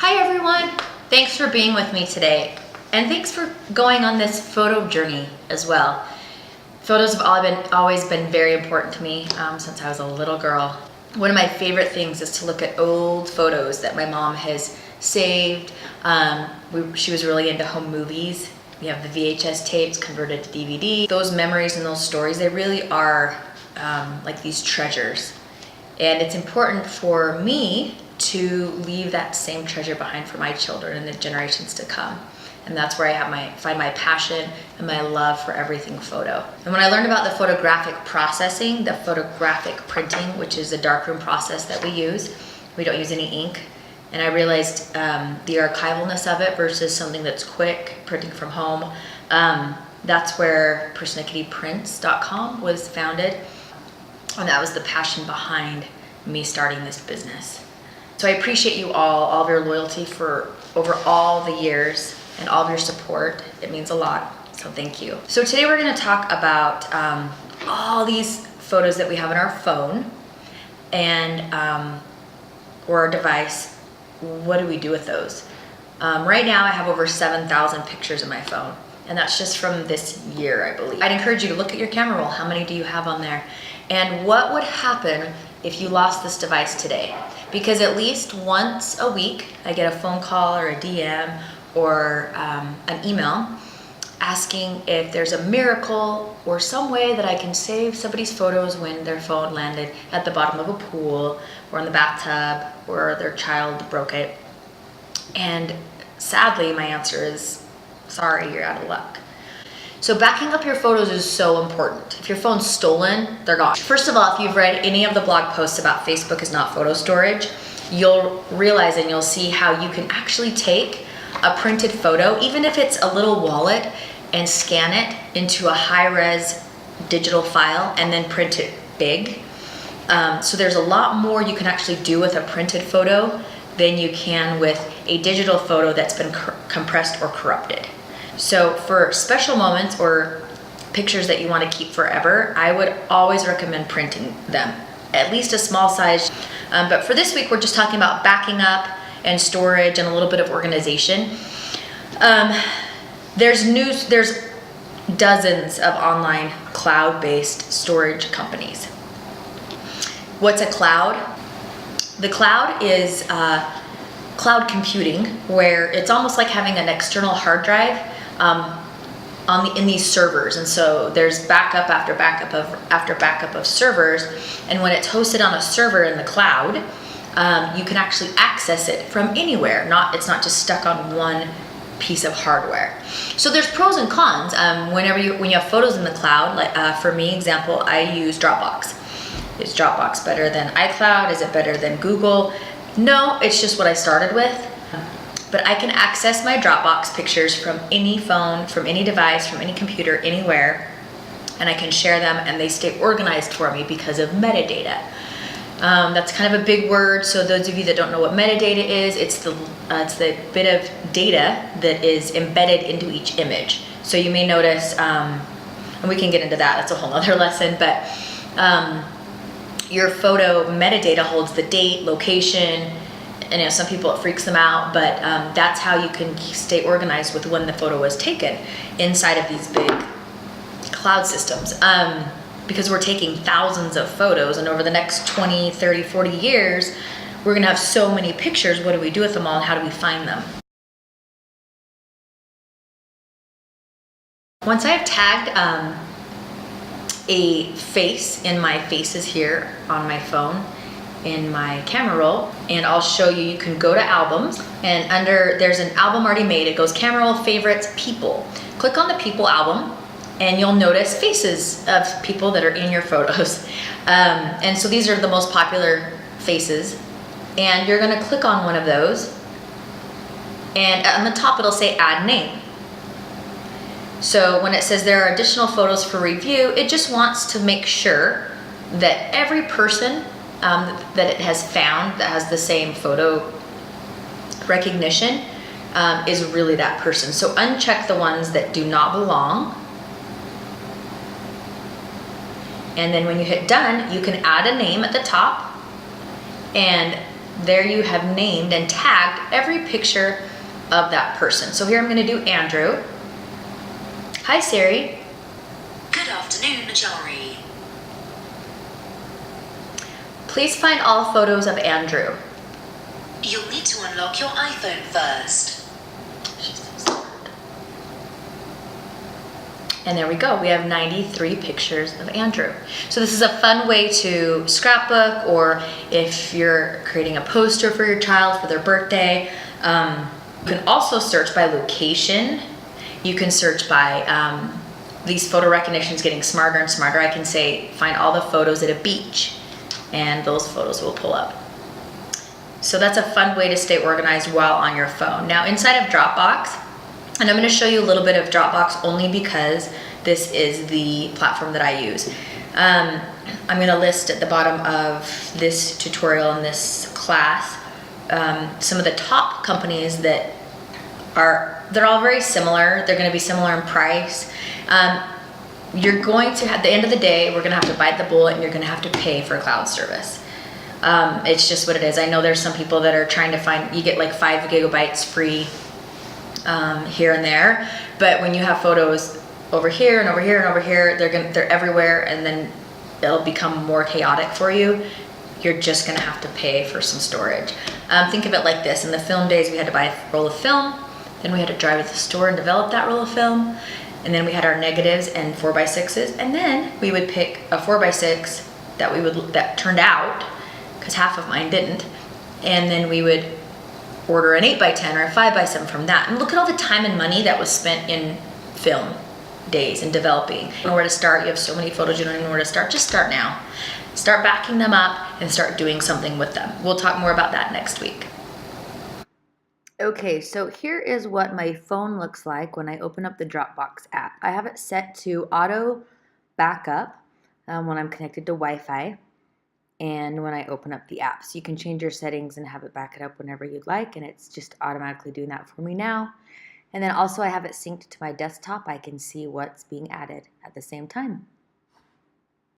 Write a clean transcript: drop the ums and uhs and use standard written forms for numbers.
Hi everyone! Thanks for being with me today, and thanks for going on this photo journey as well. Photos have always been very important to me since I was a little girl. One of my favorite things is to look at old photos that my mom has saved. She was really into home movies. We have the VHS tapes converted to DVD. Those memories and those stories, they really are like these treasures. And it's important for me to leave that same treasure behind for my children and the generations to come. And that's where I find my passion and my love for everything photo. And when I learned about the photographic processing, the photographic printing, which is a darkroom process that we don't use any ink. And I realized the archivalness of it versus something that's quick, printing from home. That's where PersonikityPrints.com was founded. And that was the passion behind me starting this business. So I appreciate you all of your loyalty for over all the years and all of your support. It means a lot, so thank you. So today we're gonna talk about all these photos that we have on our phone and or our device. What do we do with those? Right now I have over 7,000 pictures in my phone, and that's just from this year, I believe. I'd encourage you to look at your camera roll. How many do you have on there? And what would happen if you lost this device today? Because at least once a week, I get a phone call or a DM or an email asking if there's a miracle or some way that I can save somebody's photos when their phone landed at the bottom of a pool or in the bathtub or their child broke it. And sadly, my answer is, sorry, you're out of luck. So backing up your photos is so important. If your phone's stolen, they're gone. First of all, if you've read any of the blog posts about Facebook is not photo storage, you'll realize and you'll see how you can actually take a printed photo, even if it's a little wallet, and scan it into a high-res digital file and then print it big. So there's a lot more you can actually do with a printed photo than you can with a digital photo that's been compressed or corrupted. So for special moments or pictures that you want to keep forever, I would always recommend printing them, at least a small size. But for this week, we're just talking about backing up and storage and a little bit of organization. There's dozens of online cloud-based storage companies. What's a cloud? The cloud is cloud computing, where it's almost like having an external hard drive in these servers. And so there's backup after backup of servers, and when it's hosted on a server in the cloud, you can actually access it from anywhere. It's not just stuck on one piece of hardware. So there's pros and cons. When you have photos in the cloud, like for me, example, I use Dropbox. Is Dropbox better than iCloud? Is it better than Google? No, it's just what I started with. But I can access my Dropbox pictures from any phone, from any device, from any computer, anywhere, and I can share them, and they stay organized for me because of metadata. That's kind of a big word, so those of you that don't know what metadata is, it's the bit of data that is embedded into each image. So you may notice, and we can get into that, that's a whole other lesson, but your photo metadata holds the date, location, and some people it freaks them out, but that's how you can stay organized with when the photo was taken inside of these big cloud systems. Because we're taking thousands of photos, and over the next 20, 30, 40 years, we're gonna have so many pictures. What do we do with them all, and how do we find them? Once I've tagged a face in my faces here on my phone, in my camera roll, and I'll show you, you can go to albums, and there's an album already made. It goes camera roll, favorites, people. Click on the people album, and you'll notice faces of people that are in your photos. And so these are the most popular faces, and you're gonna click on one of those, and on the top it'll say add name. So when it says there are additional photos for review, it just wants to make sure that every person that it has found that has the same photo recognition is really that person. So uncheck the ones that do not belong. And then when you hit done, you can add a name at the top, and there you have named and tagged every picture of that person. So here I'm going to do Andrew. Hi Siri. Good afternoon, Jari. Please find all photos of Andrew. You'll need to unlock your iPhone first. And there we go. We have 93 pictures of Andrew. So this is a fun way to scrapbook, or if you're creating a poster for your child for their birthday. You can also search by location. You can search by, these photo recognitions getting smarter and smarter. I can say, find all the photos at a beach, and those photos will pull up. So that's a fun way to stay organized while on your phone. Now inside of Dropbox, and I'm going to show you a little bit of Dropbox only because this is the platform that I use. I'm going to list at the bottom of this tutorial in this class some of the top companies that they're all very similar. They're going to be similar in price. You're going to, at the end of the day, we're going to have to bite the bullet and you're going to have to pay for cloud service. It's just what it is. I know there's some people that are trying to find, you get like 5 gigabytes free here and there, but when you have photos over here and over here and over here, they're everywhere, and then it'll become more chaotic for you. You're just gonna have to pay for some storage. Think of it like this: in the film days, we had to buy a roll of film, then we had to drive to the store and develop that roll of film, and then we had our negatives and 4x6s, and then we would pick a 4x6 that turned out, because half of mine didn't, and then we would order an 8x10 or a 5x7 from that. And look at all the time and money that was spent in film days and developing. You don't know where to start. You have so many photos, you don't even know where to start. Just start now. Start backing them up and start doing something with them. We'll talk more about that next week. Okay, so here is what my phone looks like when I open up the Dropbox app. I have it set to auto backup when I'm connected to Wi-Fi, and when I open up the app. So you can change your settings and have it back it up whenever you'd like, and it's just automatically doing that for me now. And then also I have it synced to my desktop. I can see what's being added at the same time.